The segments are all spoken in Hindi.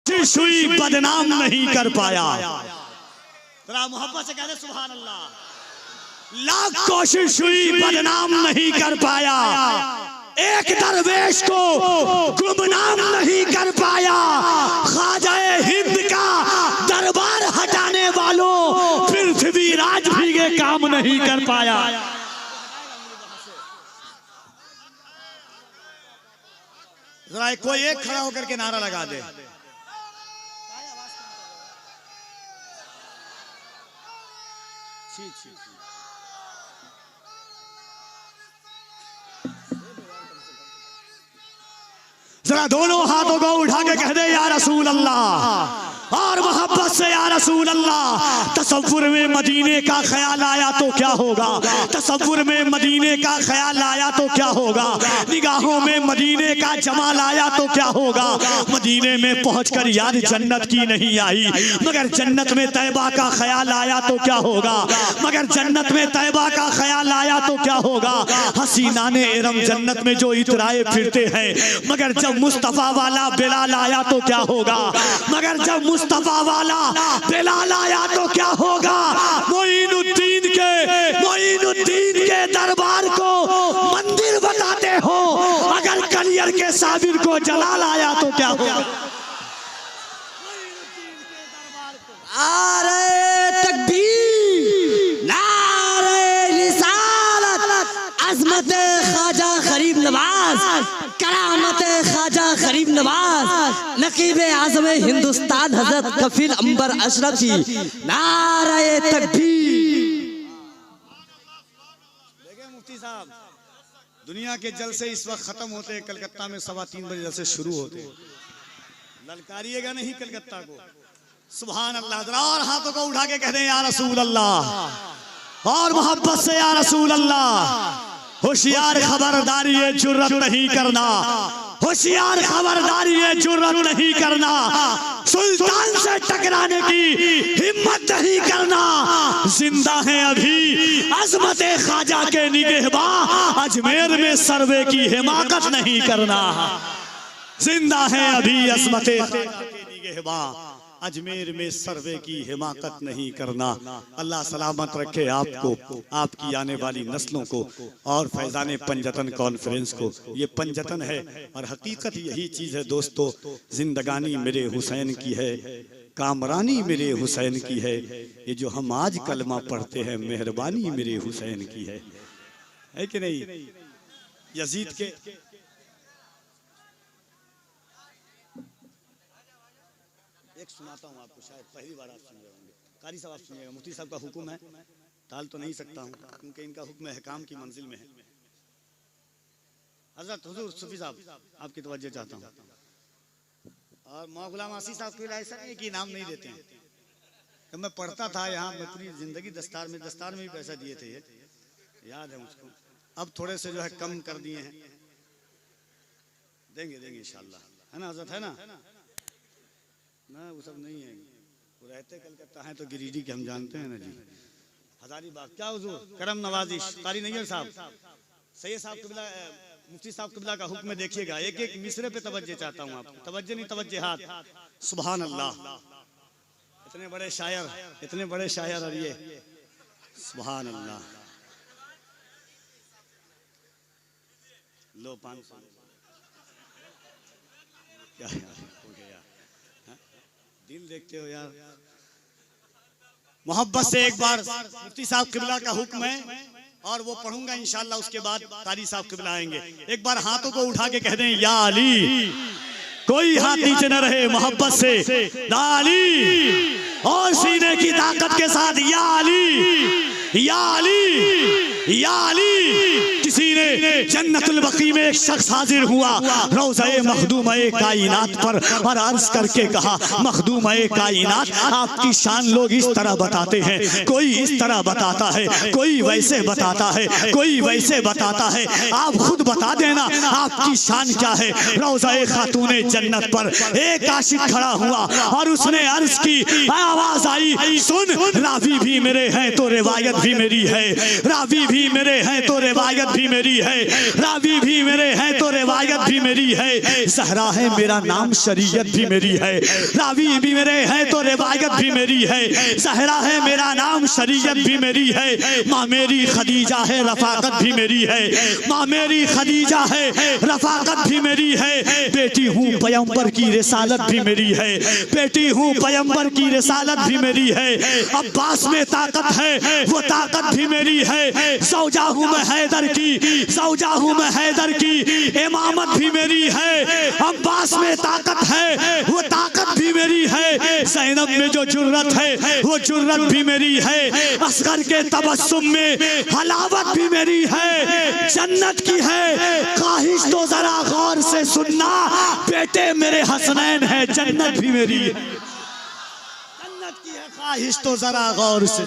कोशिश हुई बदनाम नहीं कर पाया। जरा मोहब्बत से कह दे सुभान अल्लाह। लाख कोशिश हुई बदनाम नहीं कर पाया, एक दरवेश को गुमनाम नहीं कर पाया। ख्वाजाए हिंद का दरबार हटाने वालों पृथ्वी राज भी ये काम नहीं कर पाया। जरा कोई एक खड़ा होकर के नारा लगा दे। जरा दोनों हाथों को उठा के कह दे या रसूल अल्लाह, और मोहब्बत से या रसूल अल्लाह। तसव्वुर में मदीने का ख्याल आया तो क्या होगा, तसव्वुर में मदीने का ख्याल आया तो क्या होगा, निगाहों में मदीने का जमाल आया तो क्या होगा। मदीने में पहुंचकर याद जन्नत की नहीं आई, मगर जन्नत में तैबा का ख्याल आया तो क्या होगा, मगर जन्नत में तैबा का ख्याल आया तो क्या होगा। हसीना ने इरम जन्नत में जो इतराए फिरते हैं, मगर जब मुस्तफा वाला बिलाल आया तो क्या होगा, मगर जब मुस्तफा वाला बिलाल आया तो क्या होगा। मोइनुद्दीन के दरबार को मंदिर बताते हो, अगर कलियर के साबिर को जलाल आया तो क्या होगा। नारे तकबीर, नारे रिसालत, अज़मत ख्वाजा गरीब नवाज, करामत ख्वाजा गरीब नवाज, नकीब आज़म हिंदुस्तान हजरत कफील अंबर अशरफ जी। नारे तकबीर। देखिए मुफ्ती साहब, दुनिया के जलसे इस वक्त खत्म होते हैं, कलकत्ता में 3:15 बजे जलसे शुरू होते हैं। ललकारिएगा नहीं कलकत्ता को। सुभान अल्लाह। जरा और हाथों को उठा के कह दें या रसूल अल्लाह, और मोहब्बत से या रसूल अल्लाह। होशियार खबरदारी ये जुर्रत नहीं करना, होशियार खबरदारी ये जुर्रत नहीं करना, सुल्तान से टकराने की हिम्मत नहीं करना। जिंदा है अभी अज़मत ख्वाजा के निगहबां, अजमेर में सर्वे की हिमाकत नहीं करना। जिंदा है अभी अज़मत ख्वाजा के निगहबां, अजमेर में सर्वे की हिमाकत नहीं करना। अल्लाह सलामत रखे आपको, आपकी आने वाली नस्लों को, और फैजान पंजतन कॉन्फ्रेंस को। ये पंजतन है और हकीकत यही चीज़ है दोस्तों। जिंदगानी मेरे हुसैन की है, कामरानी मेरे हुसैन की है। ये जो हम आज कलमा पढ़ते हैं, मेहरबानी मेरे हुसैन की है कि नहीं। यजीद के एक सुनाता हूँ आपको, शायद पहली बार आप सुन रहे होंगे। कारी साहब आप सुनिएगा। मुफ्ती साहब का हुक्म है, टाल तो नहीं सकता हूँ क्योंकि इनका हुक्म हकाम की मंजिल में है। हजरत हुजूर सूफी साहब आपकी तवज्जो चाहता हूँ। और मौला गुलाम आसी साहब के लिए ऐसा नहीं कि इनाम नहीं देते हैं। जब मैं पढ़ता था यहाँ, मैं पूरी जिंदगी दस्तार में भी पैसा दिए थे, ये याद है मुझको। अब थोड़े से जो है कम कर दिए हैं, देंगे इंशाल्लाह, है ना हजरत, है ना। ना वो सब नहीं है, वो रहते कलकत्ता हैं तो गिरिडीह के हम जानते हैं ना जी। हजारीबाग क्या हुजूर करम नवाजिश। कारी नैयर साहब, सैयद साहब कबिला, मुफ्ती साहब कबिला का हुक्म देखिएगा। एक एक मिसरे पे तवज्जो चाहता हूँ आप, तवज्जो नहीं तवज्जुहात। सुभान अल्लाह। इतने बड़े शायर, इतने बड़े शायर, और ये सुभान अल्लाह। लो 500 क्या हो गया, दिल देखते हो यार। मोहब्बत से एक बार मुफ्ती साहब किबला का हुक्म है और वो पढ़ूंगा इंशाल्लाह, उसके बाद कारी साहब किबला आएंगे। एक बार हाथों को उठा के कह दें या अली। कोई हाथ नीचे न रहे, मोहब्बत से या अली, और सीने की ताकत के साथ या अली, या अली, या अली। किसी ने जन्नतुल बकी में एक शख्स हाजिर हुआ रोज़े मखदूम-ए कायनात पर, और अर्ज करके कहा मखदूम-ए कायनात, आपकी शान लोग इस तरह बताते हैं, कोई इस तरह बताता है, कोई वैसे बताता है, कोई वैसे बताता है, आप खुद बता देना आपकी शान क्या है। रोज़े खातूने जन्नत पर एक आशिक खड़ा हुआ और उसने अर्ज की, आवाज आई, सुन रावी भी मेरे हैं तो रिवायत भी मेरी है, रावी भी मेरे हैं तो रिवायत भी भी मेरी है, रावी भी मेरे हैं तो रिवायत भी मेरी है। ज़हरा है मेरा नाम, शरीयत भी मेरी है। रावी भी मेरे हैं तो रिवायत भी मेरी है। ज़हरा है मेरा नाम, शरीयत भी मेरी है। माँ मेरी खदीजा है, रफाकत भी मेरी है। माँ मेरी खदीजा है, रफाकत भी मेरी है। बेटी हूँ पैगंबर की, रिसालत भी मेरी है। बेटी हूँ पैगंबर की, रिसालत भी मेरी है। अब्बास में ताकत है, वो ताकत भी मेरी है। सौजा हूँ मैं हैदर की, सौजा हूँ मैं हैदर की, इमामत भी मेरी है। अब्बास में ताकत है, वो ताकत भी मेरी है। ज़ैनब में जो जुर्रत है, वो जुर्रत भी मेरी है। असगर के तबस्सुम में हलावत भी मेरी है। जन्नत की है ख्वाहिश तो जरा गौर से सुनना, बेटे मेरे हसनैन है, जन्नत भी मेरी है। जन्नत की है ख्वाहिश तो जरा गौर से।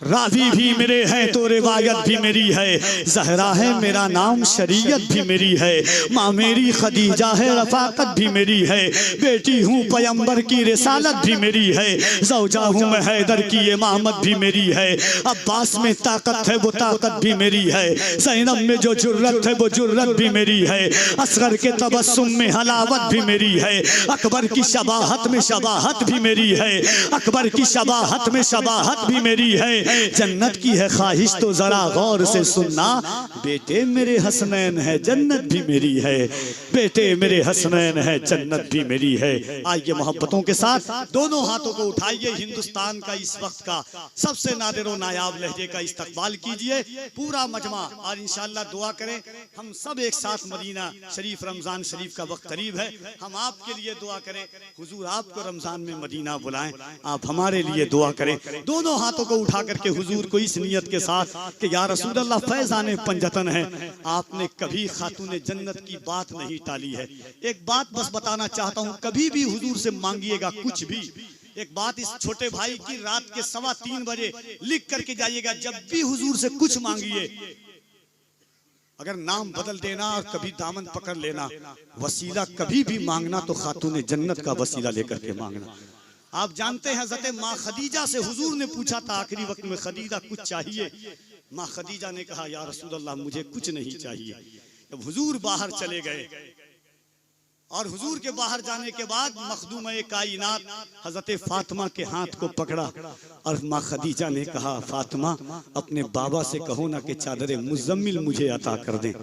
रावी भी मेरे हैं तो रिवायत भी मेरी है। ज़हरा है मेरा नाम, शरीयत भी मेरी है। माँ मेरी खदीजा है, रफाकत भी मेरी है। बेटी हूँ पैगंबर की, रिसालत भी मेरी है। ज़ौजा हूँ मैं हैदर की, इमामत भी मेरी है। अब्बास में ताकत है, वो ताकत भी मेरी है। ज़ैनब में जो जुर्रत है, वो जुर्रत भी मेरी है। असगर के तबस्सुम में हलावत भी मेरी है। अकबर की शबाहत में शबाहत भी मेरी है। अकबर की शबाहत में शबाहत भी मेरी है। जन्नत की है ख्वाहिश तो जरा गौर से सुनना, बेटे मेरे हसनैन है, जन्नत भी मेरी है। बेटे मेरे हसनैन है, जन्नत भी मेरी है। आइए मोहब्बतों के साथ दोनों हाथों को उठाइए। हिंदुस्तान का इस वक्त का सबसे नादिर व नायाब लहजे का इस्तकबाल कीजिए पूरा मजमा, और इंशाअल्लाह दुआ करें हम सब एक साथ। मदीना शरीफ, रमजान शरीफ का वक्त करीब है, हम आपके लिए दुआ करें। हुजूर आपको रमजान में मदीना बुलाएं, आप हमारे लिए दुआ करें। दोनों हाथों को उठा करके हुजूर को इस नियत के साथ कि या रसूल अल्लाह फैज़ाने पंजतन है, आपने कभी खातूने जन्नत की बात नहीं टाली है। एक बात बस बताना चाहता हूँ, कभी भी हुजूर से मांगिएगा कुछ भी, एक बात इस छोटे भाई की रात के 3:15 बजे लिख करके जाइएगा। जब भी हुजूर से कुछ मांगिए, अगर नाम बदल देना और कभी दामन पकड़ लेना, वसीला कभी भी मांगना तो खातूने जन्नत का वसीला लेकर के मांगना। आप जानते हैं हज़रत माँ खदीजा से हुजूर ने पूछा था आखिरी वक्त में, खदीजा कुछ चाहिए? माँ खदीजा ने कहा या रसूल अल्लाह मुझे कुछ नहीं चाहिए। जब हुजूर बाहर चले गए और हुजूर के बाहर जाने के बाद मखदूम कायनात हज़रत फातिमा के हाथ को पकड़ा और माँ खदीजा ने कहा, फातिमा अपने बाबा से कहो ना कि चादर मुज़म्मिल मुझे अता कर दें।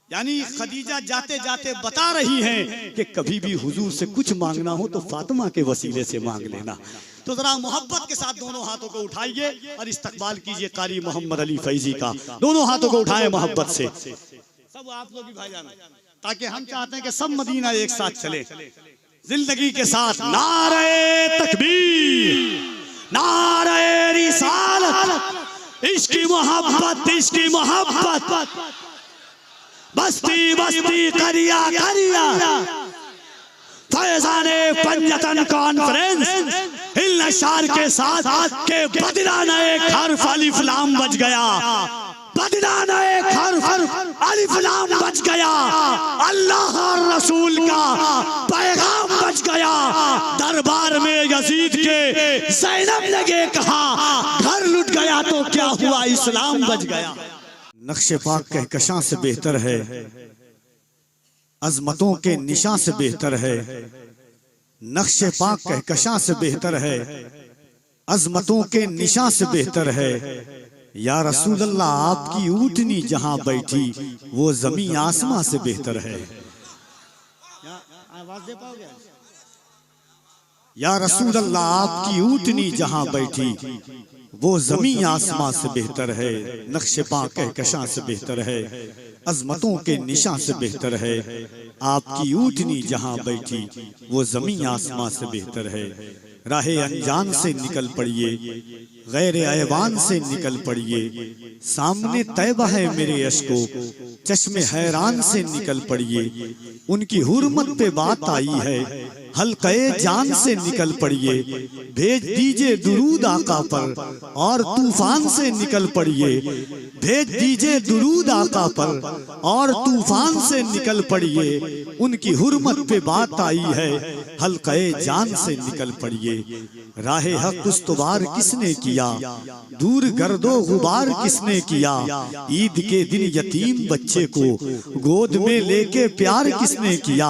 यानी खदीजा जाते जाते बता रही हैं कि कभी भी हुजूर से कुछ मांगना हो तो फातिमा के वसीले से मांग लेना। तो जरा मोहब्बत के साथ दोनों हाथों को उठाइए और इस्तकबाल कीजिए कारी मोहम्मद अली फैजी का। दोनों हाथों को उठाएं मोहब्बत से, सब आप लोग भी भाईजान, ताकि हम चाहते हैं कि सब मदीना एक साथ चले जिंदगी के साथ। नारे तकबीर, नारे रिसालत, इश्की मोहब्बत, इश्की मोहब्बत, बस्ती बस्ती करिया करिया, फैज़ाने पंजतन कॉन्फ्रेंस हिलनशार के साथ के बदलाना एक हर्फ अलिफ लाम बच गया, बदलाना एक हर्फ अलिफ लाम बच गया। अल्लाह और रसूल का पैगाम बच गया। दरबार में यजीद के ज़ैनब ने कहा, घर लुट गया तो क्या हुआ, इस्लाम बच गया। नक्शे पाक कहकशां से बेहतर है, अजमतों के निशान से बेहतर है। नक्शे पाक कहकशां से बेहतर है, अजमतों के निशान से बेहतर है। या रसूल अल्लाह आपकी ऊँटनी जहां बैठी वो जमीन आसमां से बेहतर है। आवाज दे पाओगे? या रसूल अल्लाह आपकी ऊँटनी जहां बैठी वो जमीन आसमां से बेहतर है। नक्शे पाक कहकशां से बेहतर है, अजमतों के निशान से बेहतर है। आपकी ऊँटनी जहां बैठी वो जमीन आसमां से बेहतर है। राहे अनजान से निकल पड़िए, गैर ऐवान से निकल पड़िए। सामने तैबा है मेरे अश्को, चश्मे हैरान से निकल पड़िए। उनकी हुर्मत पे बात आई है, हल्के जान से निकल पड़िए, भेज दीजिए दुरूद आका पर, और तूफान से निकल पड़िए, भेज दीजिए दुरूद आका पर, और तूफान से निकल पड़िए। उनकी हुर्मत पे बात आई है, हल्के जान से निकल पड़िए। राहे हक उस्तवार किसने किया, दूर गर्दो गुबार किसने किया। ईद के दिन यतीम बच्चे को गोद में लेके प्यार किसने किया।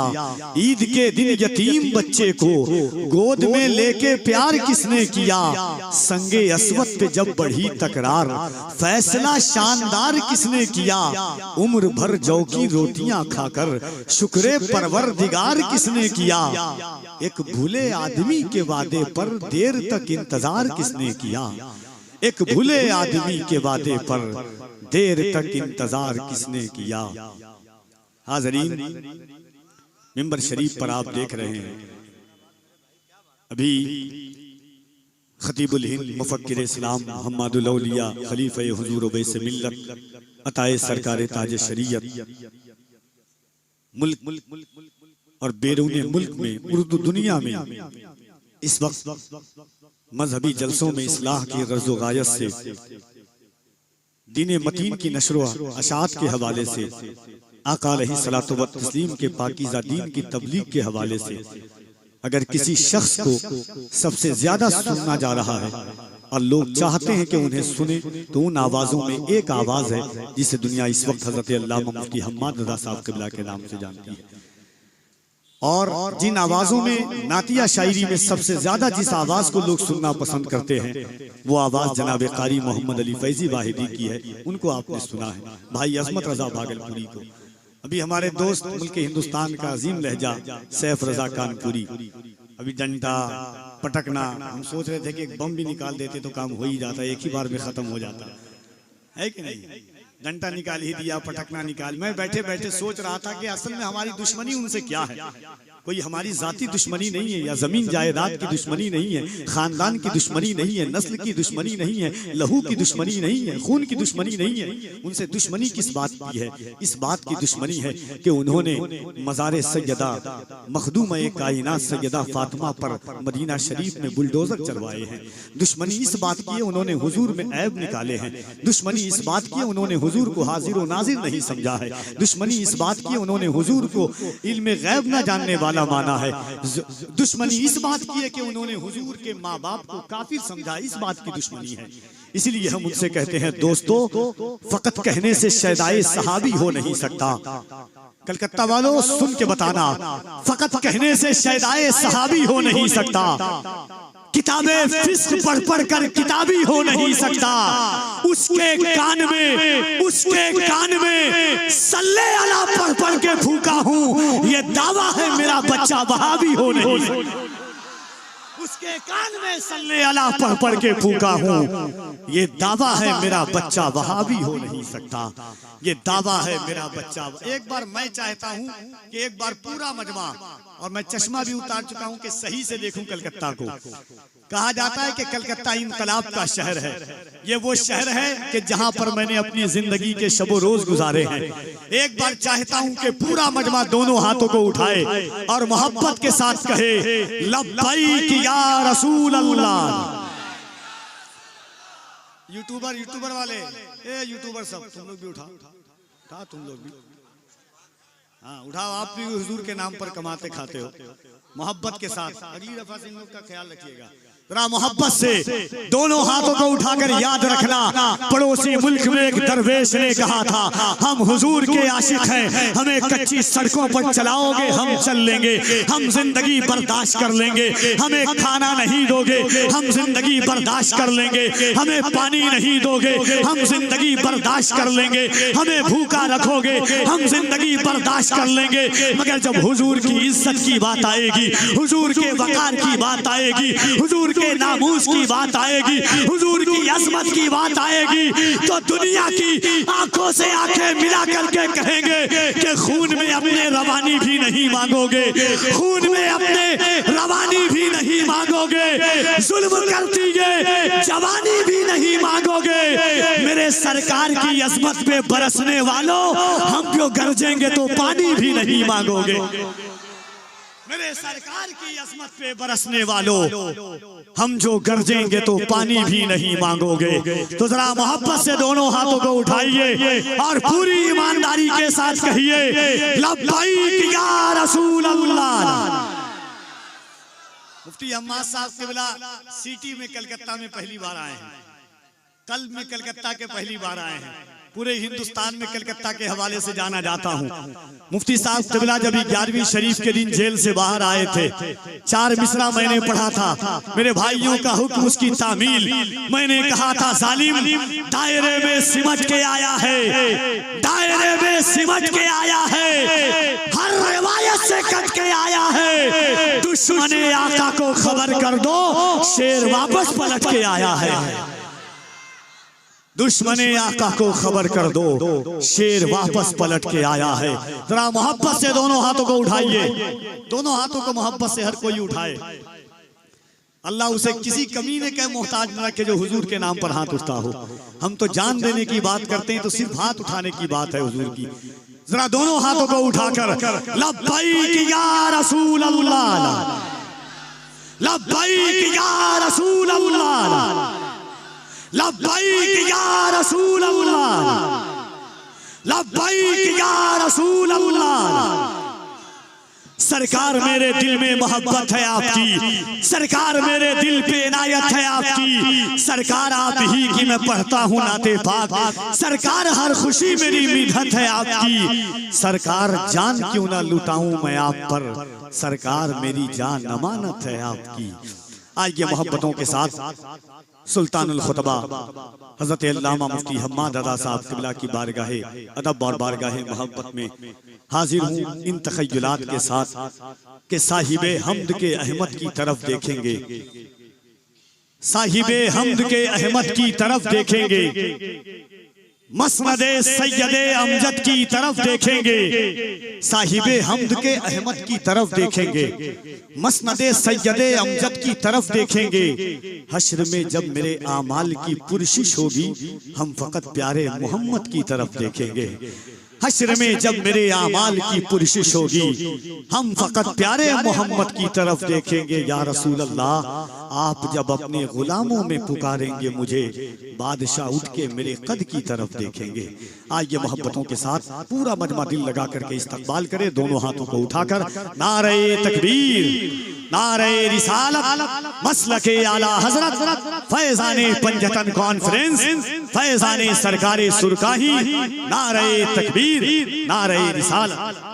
ईद के दिन यतीम बच्चे को गोद में लेके प्यार किसने किया। संगे अस्वत पे जब बढ़ी तकरार, फैसला शानदार किसने किया। उम्र भर जौ की रोटियां खाकर शुक्रे परवरदिगार किसने किया। एक भूले आदमी के वादे पर देर तक इंतजार किसने किया। एक भूले आदमी के वादे पर देर तक इंतजार किसने किया। हाज़रीन, मिंबर शरीफ पर आप देख रहे हैं, अभी खतीबुल हिंद मुफक्किर इस्लाम मुहम्मदुल औलिया खलीफा हुजूर वैसे मिल्लत अताए सरकार ताज शरीयत मुल्क और बैरूने मुल्क में, उर्दू दुनिया में इस वक्त मजहबी जलसों में इस्लाह की गर्ज़ो गायत से, दीन मतीन की नशरो अशात के हवाले से, आका अलैहिस्सलातु व तस्लीम के पाकीज़ा दीन की तबलीग के हवाले से अगर किसी शख्स को सबसे ज्यादा सुनना जा रहा है और लोग चाहते हैं कि उन्हें सुने, तो उन आवाजों में एक आवाज है जिसे दुनिया इस वक्त हजरत अल्लामा मुफ्ती हम्माद रज़ा साहब क़िबला के नाम से जानती है। और जिन आवाजों में नातिया शायरी में सबसे ज्यादा जिस आवाज को लोग सुनना पसंद करते हैं, वो आवाज जनाब कारी मोहम्मद अली फैजी वाहिदी की है। उनको आपने सुना है, भाई अजमत रजा भागलपुरी को। अभी हमारे दोस्त मुल्क हिंदुस्तान का अजीम लहजा सैफ रजा कानपुरी, अभी डंडा पटकना, हम सोच रहे थे कि एक बम भी निकाल देते तो काम हो ही जाता, एक ही बार में खत्म हो जाता है कि नहीं। डंडा निकाल ही दिया, पटकना निकाल। मैं बैठे बैठे सोच रहा था कि असल में हमारी दुश्मनी उनसे क्या है। कोई हमारी जाती दुश्मनी नहीं है, या जमीन जायदाद की दुश्मनी नहीं है, खानदान की दुश्मनी नहीं है, नस्ल की दुश्मनी नहीं है, लहू की दुश्मनी नहीं है, खून की दुश्मनी नहीं है। उनसे दुश्मनी किस बात की है? इस बात की दुश्मनी है कि उन्होंने मज़ार सैयदा मखदूम कायनात सैयदा फातिमा पर मदीना शरीफ में बुलडोजर चलवाए हैं। दुश्मनी इस बात की है उन्होंने हुजूर में ऐब निकाले हैं। दुश्मनी इस बात की है उन्होंने हुजूर को हाजिर व नाजिर नहीं समझा है। दुश्मनी इस बात की है उन्होंने हुजूर को इल्म गैब न जानने वाला माना है। दुश्मनी इस बात की है कि उन्होंने हुजूर के माँ बाप को काफिर समझा, इस बात की दुश्मनी है। इसलिए हम उनसे कहते हैं, दोस्तों फकत कहने से शैदाए सहाबी हो नहीं सकता। कलकत्ता वालों सुन के बताना, फकत कहने से शैदाए सहाबी हो नहीं सकता। किताबें फिस्क पढ़ पढ़ कर किताबी हो नहीं सकता। उसके कान में सल्ले अला पढ़ पढ़ के फूका हूँ, ये दावा है मेरा बच्चा वहाबी हो नहीं सकता। उसके कान में सल्ले अला पढ़ पढ़ के फूका हूँ, ये दावा है मेरा बच्चा वहाबी हो नहीं सकता। ये दावा है मेरा बच्चा। एक बार मैं चाहता हूँ कि एक बार पूरा मजमा, और मैं चश्मा भी उतार चुका हूँ कि सही से देखूं कलकत्ता को। कहा जाता है कि कलकत्ता इनकलाब का शहर है। ये वो शहर है कि जहां पर मैंने अपनी जिंदगी के शबो रोज गुजारे हैं। एक बार चाहता हूं कि पूरा मजमा दोनों हाथों को उठाए और मोहब्बत के साथ कहे, लब्बैक या रसूल अल्लाह। यूट्यूबर वाले, यूट्यूबर सब तुम लोग भी उठाओ, तुम लोग भी हाँ उठाओ। आप भी हुजूर के नाम पर कमाते खाते हो। मोहब्बत के साथ अगली दफा से इन लोग का ख्याल रखिएगा। जरा मोहब्बत से दोनों हाथों को उठाकर याद रखना, पड़ोसी मुल्क में एक दरवेश ने कहा था, हम हुजूर के आशिक हैं, हमें कच्ची सड़कों पर चलाओगे हम चल लेंगे, हम जिंदगी बर्दाश्त कर लेंगे। हमें खाना नहीं दोगे हम जिंदगी बर्दाश्त कर लेंगे, हमें पानी नहीं दोगे हम जिंदगी बर्दाश्त कर लेंगे, हमें भूखा रखोगे हम जिंदगी बर्दाश्त कर लेंगे। मगर जब हुजूर की इज्जत की बात आएगी, हुजूर के वकार की बात आएगी, हुजूर के नामूस की बात आएगी, हुजूर की अज़मत की बात आएगी, तो दुनिया की आंखों से आंखें मिला करके कहेंगे कि खून में अपने रवानी भी नहीं मांगोगे, खून में अपने रवानी भी नहीं मांगोगे, जुल्म करती है जवानी भी नहीं मांगोगे। मेरे सरकार की अज़मत पे बरसने वालों, हम क्यों गरजेंगे तो पानी भी नहीं मांगोगे। मेरे सरकार की अजमत पे बरसने वालों, हम जो गरजेंगे तो पानी भी नहीं मांगोगे। तो जरा मोहब्बत से दोनों हाथों को उठाइए और पूरी ईमानदारी के साथ कहिए लब्बैक या रसूल अल्लाह। मुफ्ती अम्माद साहब क़िबला सिटी में कलकत्ता में पहली बार आए हैं, कल में कलकत्ता के पहली बार आए हैं। पूरे हिंदुस्तान में कलकत्ता के हवाले से जाना जाता हूँ। मुफ्ती साहब क़िबला जब 11वीं शरीफ के दिन जेल से बाहर आए थे, 4 मिसरा मैंने पढ़ा था, मेरे भाइयों का हुक्म उसकी तामील। मैंने कहा था जालिम दायरे में सिमट के आया है, दायरे में सिमट के आया है, हर रिवायत से कट के आया है। दुश्मने आका को खबर कर दो, शेर वापस पलट के आया है। दुश्मने आका को खबर कर दो, शेर वापस पलट के आया है। जरा मोहब्बत से दोनों हाथों को उठाइए, दोनों हाथों को मोहब्बत से हर कोई उठाए। अल्लाह उसे किसी कमीने के मोहताज न रखे जो हुजूर के नाम पर हाथ उठता हो। हम तो जान देने की बात करते हैं, तो सिर्फ हाथ उठाने की बात है हुजूर की। जरा दोनों हाथों को उठाकर लब्बैक या रसूल अल्लाह, लब्बैक या रसूल अल्लाह, लब्बैक या रसूल अल्लाह, लब्बैक या रसूल अल्लाह। सरकार मेरे दिल में मोहब्बत है आपकी, सरकार मेरे दिल पे इनायत है आपकी। सरकार आप ही की मैं पढ़ता हूँ नाते पाक, सरकार हर खुशी मेरी मिन्नत है आपकी। सरकार जान क्यों ना लुटाऊं मैं आप पर, सरकार मेरी जान अमानत है आपकी। आइए मोहब्बतों के साथ सुल्तानुल खुतबा हजरत अल्लामा मुफ्ती हम्माद रज़ा साहब क़िबला की बारगाहे अदब और बारगाहे मोहब्बत में हाजिर हूँ इन तख़य्युलात के साथ कि साहिबे हमद के अहमद की तरफ देखेंगे, साहिबे हमद के अहमद की तरफ देखेंगे, मसनदे सैयदे अमजद की तरफ देखेंगे, साहिबे हमद के अहमद की तरफ देखेंगे, मसनदे सैयदे अमजद की तरफ देखेंगे। हश्र में जब मेरे आमाल की पुरशिश होगी, हम फकत प्यारे मोहम्मद की तरफ देखेंगे। हश्र में जब मेरे आमाल की पुरशिश होगी, हम फकत प्यारे मोहम्मद की तरफ देखेंगे। या रसूल अल्लाह, आप जब अपने गुलामों में पुकारेंगे मुझे, बादशाह उठ के मेरे कद की तरफ देखेंगे। आइए मोहब्बतों के साथ पूरा मजमा दिल लगा करके इस्तकबाल करें, दोनों हाथों को उठाकर नारे तकबीर, नारे रिसालत, मसलके आला हजरत, फैजाने पंजतन कॉन्फ्रेंस, फैजाने सरकारे सुरकाही, नारे तकबीर, नारे रिसालत।